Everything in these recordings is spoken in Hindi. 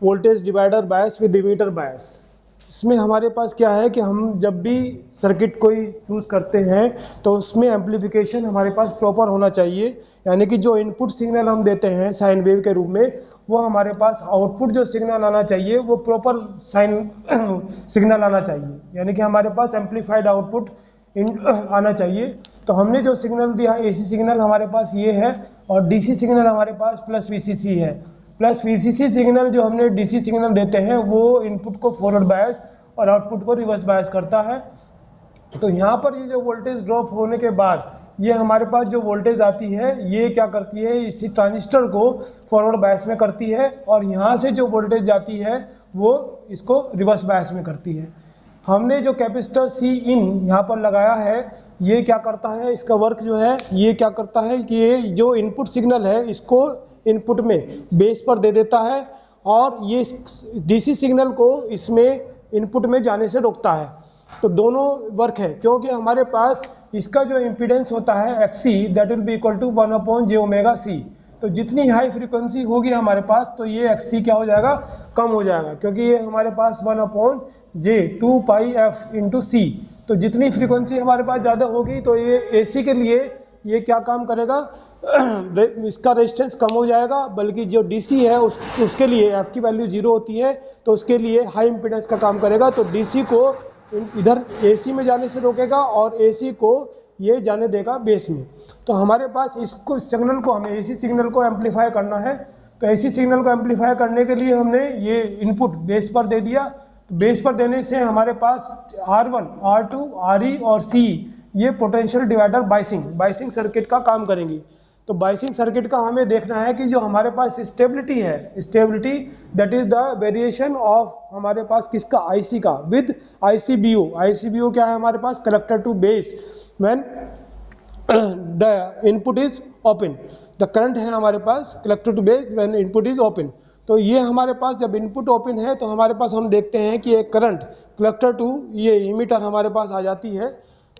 Voltage divider bias with emitter bias. इसमें हमारे पास क्या है कि हम जब भी सर्किट कोई चूज़ करते हैं तो उसमें एम्पलीफिकेशन हमारे पास प्रॉपर होना चाहिए, यानी कि जो इनपुट सिग्नल हम देते हैं साइन वेव के रूप में, वो हमारे पास आउटपुट जो सिग्नल आना चाहिए वो प्रॉपर साइन सिग्नल आना चाहिए, यानी कि हमारे पास एम्पलीफाइड आउटपुट आना चाहिए। तो हमने जो सिग्नल दिया एसी सिग्नल हमारे पास ये है, और डीसी सिग्नल हमारे पास प्लस वीसीसी है। प्लस वीसीसी सिग्नल जो हमने डीसी सिग्नल देते हैं वो इनपुट को फॉरवर्ड बायस और आउटपुट को रिवर्स बायस करता है। तो यहाँ पर ये जो वोल्टेज ड्रॉप होने के बाद ये हमारे पास जो वोल्टेज आती है ये क्या करती है, इसी ट्रांजिस्टर को फॉरवर्ड बायस में करती है, और यहाँ से जो वोल्टेज जाती है वो इसको रिवर्स बायस में करती है। हमने जो कैपेसिटर सी इन यहाँ पर लगाया है ये क्या करता है, इसका वर्क जो है ये क्या करता है कि ये जो इनपुट सिग्नल है इसको इनपुट में बेस पर दे देता है, और ये डीसी सिग्नल को इसमें इनपुट में जाने से रोकता है। तो दोनों वर्क है, क्योंकि हमारे पास इसका जो इम्पीडेंस होता है X C that will be equal to 1/j⍵c। तो जितनी हाई फ्रीक्वेंसी होगी हमारे पास तो ये एक्सी क्या हो जाएगा, कम हो जाएगा, क्योंकि ये हमारे पास 1/j2πf/c। तो जितनी फ्रीक्वेंसी हमारे पास ज़्यादा होगी तो ये एसी के लिए ये क्या काम करेगा, इसका रेजिस्टेंस कम हो जाएगा, बल्कि जो डीसी है उसके लिए एफ की वैल्यू 0 होती है तो उसके लिए हाई इम्पीडेंस का काम करेगा। तो डीसी को इधर एसी में जाने से रोकेगा और एसी को ये जाने देगा बेस में। तो हमारे पास इसको सिग्नल को हमें एसी सिग्नल को एम्पलीफाई करना है। तो एसी सिग्नल को एम्पलीफाई करने के लिए हमने ये इनपुट बेस पर दे दिया। बेस पर देने से हमारे पास R1, R2, RE और C ये पोटेंशियल डिवाइडर बाइसिंग सर्किट का काम करेंगी। तो बाइसिंग सर्किट का हमें देखना है कि जो हमारे पास स्टेबिलिटी है, stability that is the variation of हमारे पास किसका, आईसी का, विद ICBO। ICBO क्या है हमारे पास, collector to base when the input is open. The current है हमारे पास collector to base when input is open. तो ये हमारे पास जब इनपुट ओपन है तो हमारे पास हम देखते हैं कि एक करंट कलेक्टर टू ये इमीटर हमारे पास आ जाती है।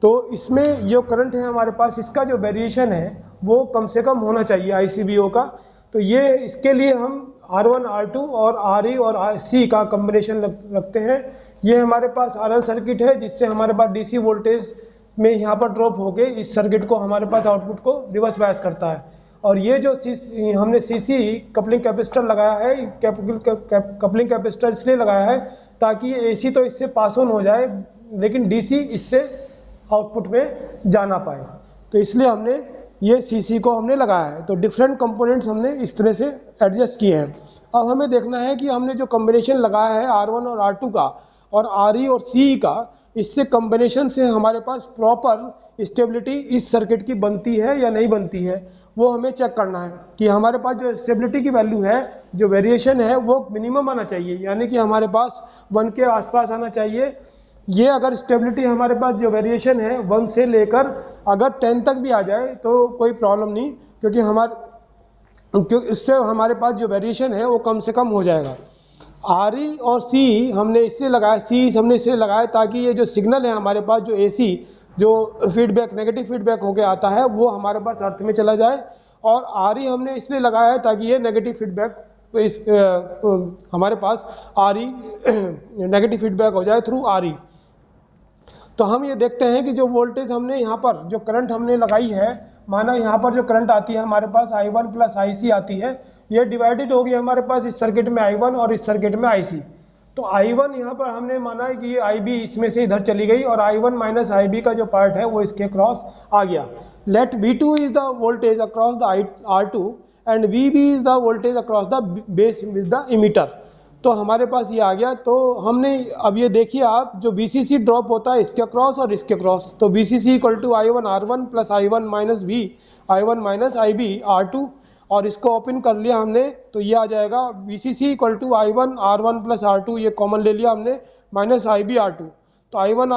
तो इसमें जो करंट है हमारे पास इसका जो वेरिएशन है वो कम से कम होना चाहिए ICBO का। तो ये इसके लिए हम R1, R2 और RE और C का कॉम्बिनेशन रखते हैं। ये हमारे पास RL सर्किट है जिससे हमारे पास DC वोल्टेज में यहाँ पर ड्रॉप होके इस सर्किट को हमारे पास आउटपुट को रिवर्स बायस करता है। और ये जो हमने CC कपलिंग कैपेसिटर लगाया है, कपलिंग कैपेसिटर इसलिए लगाया है ताकि ये AC तो इससे पास ऑन हो जाए लेकिन DC इससे आउटपुट में जाना पाए। तो इसलिए हमने ये CC को हमने लगाया है। तो डिफरेंट कंपोनेंट्स हमने इस तरह से एडजस्ट किए हैं। अब हमें देखना है कि हमने जो कॉम्बिनेशन लगाया है R1 और R2 का और RE और CE का, इससे कॉम्बिनेशन से हमारे पास प्रॉपर स्टेबिलिटी इस सर्किट की बनती है या नहीं बनती है, वो हमें चेक करना है कि हमारे पास जो स्टेबिलिटी की वैल्यू है, जो वेरिएशन है वो मिनिमम आना चाहिए, यानी कि हमारे पास 1 के आसपास आना चाहिए। ये अगर स्टेबिलिटी हमारे पास जो वेरिएशन है 1 से लेकर अगर 10 तक भी आ जाए तो कोई प्रॉब्लम नहीं, क्योंकि इससे हमारे पास जो वेरिएशन है वो कम से कम हो जाएगा। RE और C हमने इसलिए लगाया, C हमने इसलिए लगाया ताकि ये जो सिग्नल है हमारे पास जो AC जो फीडबैक नेगेटिव फीडबैक होके आता है वो हमारे पास अर्थ में चला जाए, और RE हमने इसलिए लगाया है ताकि ये नेगेटिव फीडबैक हमारे पास RE नेगेटिव फीडबैक हो जाए थ्रू RE। तो हम ये देखते हैं कि जो वोल्टेज हमने यहाँ पर जो करंट हमने लगाई है, माना यहाँ पर जो करंट आती है हमारे पास I1 प्लस IC आती है, ये डिवाइडेड होगी हमारे पास इस सर्किट में I1 और इस सर्किट में IC। तो I1 यहाँ पर हमने माना है कि ये IB इसमें से इधर चली गई और I1 माइनस IB का जो पार्ट है वो इसके क्रॉस आ गया। Let V2 is the voltage across the R2 and VB is the voltage across the base with the emitter. तो हमारे पास ये आ गया। तो हमने अब ये देखिए आप, जो VCC ड्रॉप होता है इसके क्रॉस और इसके क्रॉस, तो VCC equal to I1 R1 plus I1 minus V I1 minus IB R2, और इसको ओपन कर लिया हमने तो ये आ जाएगा VCC equal to I1 R1 plus R2, ये कॉमन ले लिया हमने, माइनस IB R2। तो I1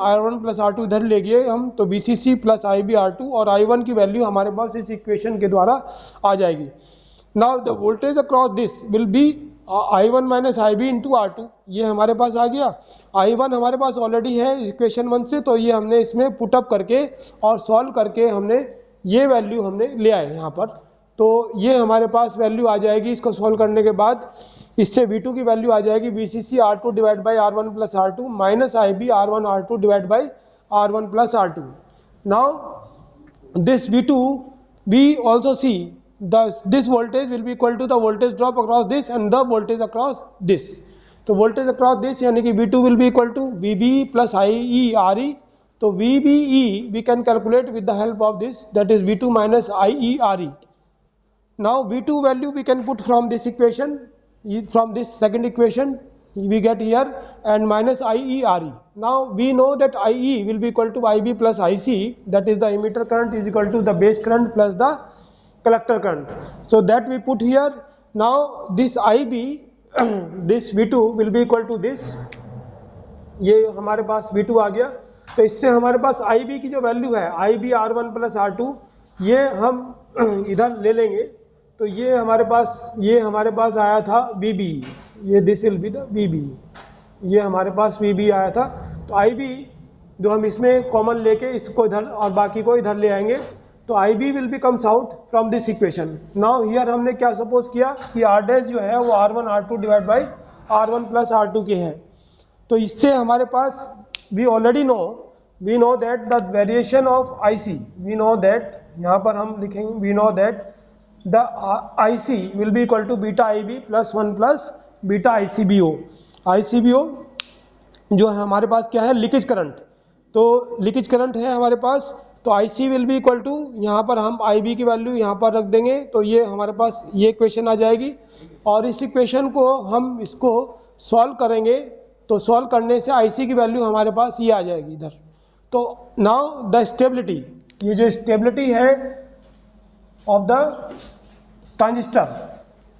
R1 प्लस R2 इधर ले गए हम, तो VCC प्लस IB R2 और I1 की वैल्यू हमारे पास इस इक्वेशन के द्वारा आ जाएगी। Now the voltage across this will be I1 minus IB into R2, ये हमारे पास आ गया। I1 हमारे पास ऑलरेडी है इक्वेशन 1 से, तो ये हमने इसमें पुटअप करके और सॉल्व करके हमने ये वैल्यू हमने ले आए यहाँ पर। तो ये हमारे पास वैल्यू आ जाएगी इसको सॉल्व करने के बाद। इससे V2 की वैल्यू आ जाएगी VCC R2 divide by R1 plus R2 minus IB R1 R2 divide by R1 plus R2. Now this V2 we also see this voltage will be equal to the voltage drop across this and the voltage across this. तो voltage across this यानी कि V2 will be equal to VB plus IE RE. तो VBE we can calculate with the help of this, that is V2 minus IE RE. Now V2 value we can put from this equation, from this second equation we get here, and minus IE RE. Now we know that IE will be equal to IB plus IC, that is the emitter current is equal to the base current plus the collector current. So that we put here. Now this IB this V2 will be equal to this, ये हमारे पास V2 आ गया. तो इससे हमारे पास IB की जो वैल्यू है IB R1 प्लस R2, ये हम इधर ले लेंगे. तो ये हमारे पास आया था VB, ये this will be the VB, ये हमारे पास VB आया था. तो IB जो हम इसमें कॉमन लेके इसको इधर और बाकी को इधर ले आएंगे, तो IB will be comes out from this equation. Now here हमने क्या सपोज किया कि R डैश जो है वो R1 R2 divide by R1 plus R2 के है. तो इससे हमारे पास we already know that the variation of IC, we know that, यहाँ पर हम लिखेंगे we know that the IC will be equal to beta IB plus 1 plus beta ICBO. ICBO जो है हमारे पास क्या है, लीकेज करंट. तो लीकेज करंट है हमारे पास. तो IC will be equal to, यहाँ पर हम IB की वैल्यू यहाँ पर रख देंगे. तो ये हमारे पास ये इक्वेशन आ जाएगी, और इस इक्वेशन को हम इसको सॉल्व करेंगे. तो सॉल्व करने से IC की वैल्यू हमारे पास ये आ जाएगी इधर. तो नाउ द स्टेबिलिटी, ये जो स्टेबिलिटी है ऑफ द ट्रांजिस्टर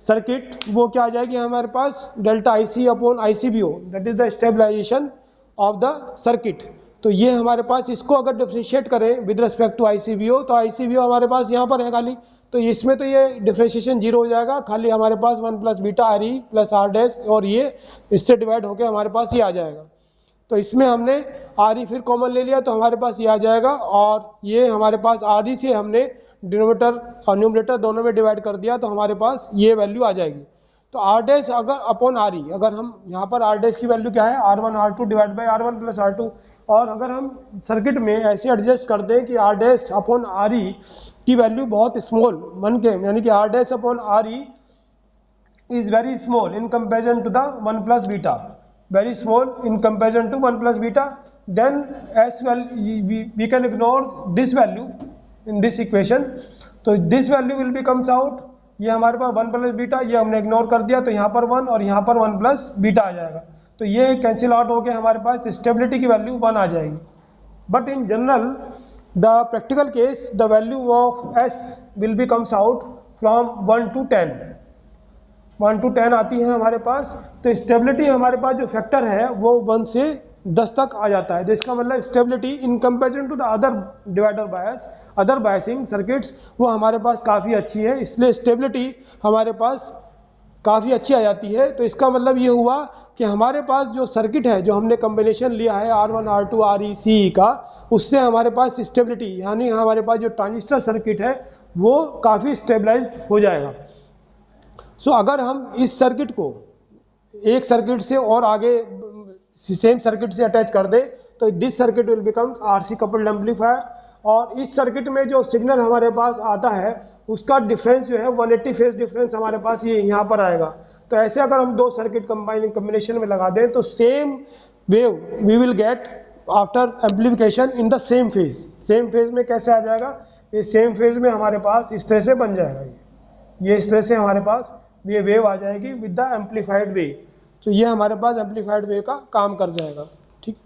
सर्किट, वो क्या आ जाएगी हमारे पास, delta IC upon ICBO, that is the stabilization of the circuit. तो ये हमारे पास, इसको अगर डिफ्रेंशिएट करें विद रिस्पेक्ट टू ICBO, तो ICBO हमारे पास यहाँ पर है खाली. तो इसमें तो ये डिफ्रेंशिएशन जीरो हो जाएगा, खाली हमारे पास 1 plus beta RE plus R dash, और ये इससे डिवाइड होकर हमारे पास ये आ जाएगा. तो इसमें हमने RE फिर कॉमन ले लिया, तो हमारे पास ये आ जाएगा. और ये हमारे पास RE से हमने डिनोमिनेटर और न्यूमरेटर दोनों में डिवाइड कर दिया, तो हमारे पास ये वैल्यू आ जाएगी. तो R डैश अगर अपॉन RE, अगर हम यहाँ पर R डैश की वैल्यू क्या है, R1 R2 divide by R1 plus R2. और अगर हम सर्किट में ऐसे एडजस्ट कर दें कि R डैश अपॉन RE की वैल्यू बहुत स्मॉल बन के, यानी कि R dash upon RE is very small in comparison to the 1 plus beta, very small in comparison to 1 plus beta, then as well we can ignore this value in this equation. तो this value will be comes out, ये हमारे पास 1 प्लस बीटा, ये हमने इग्नोर कर दिया, तो यहाँ पर 1 और यहाँ पर 1 प्लस बीटा आ जाएगा. तो ये कैंसिल आउट होकर हमारे पास स्टेबिलिटी की वैल्यू 1 आ जाएगी. But in general the practical case the value of S will be comes out from 1 to 10, 1 to 10 आती है हमारे पास. तो स्टेबिलिटी हमारे पास जो फैक्टर है वो 1 से 10 तक आ जाता है. तो इसका मतलब stability in comparison to the other divider bias, other biasing circuits, वो हमारे पास काफ़ी अच्छी है. इसलिए स्टेबिलिटी हमारे पास काफ़ी अच्छी आ जाती है. तो इसका मतलब ये हुआ कि हमारे पास जो सर्किट है, जो हमने कॉम्बिनेशन लिया है R1 R2 RE CE का, उससे हमारे पास स्टेबिलिटी, यानी हमारे पास जो ट्रांजिस्टर सर्किट है वो काफ़ी स्टेबलाइज हो जाएगा. सो अगर हम इस सर्किट को एक सर्किट से और आगे सेम सर्किट से अटैच कर दें, तो this circuit will becomes RC coupled amplifier. और इस सर्किट में जो सिग्नल हमारे पास आता है उसका डिफरेंस जो है 180 फेज डिफरेंस हमारे पास ये यहाँ पर आएगा. तो ऐसे अगर हम दो सर्किट कॉम्बिनेशन में लगा दें, तो same wave we will get after amplification in the same phase. Same phase में कैसे आ जाएगा, ये सेम फेज में हमारे पास इस तरह से बन जाएगा. ये इस तरह से हमारे पास ये वेव आ जाएगी विद द एम्पलीफाइड वेव. तो ये हमारे पास एम्पलीफाइड वेव का काम कर जाएगा. ठीक.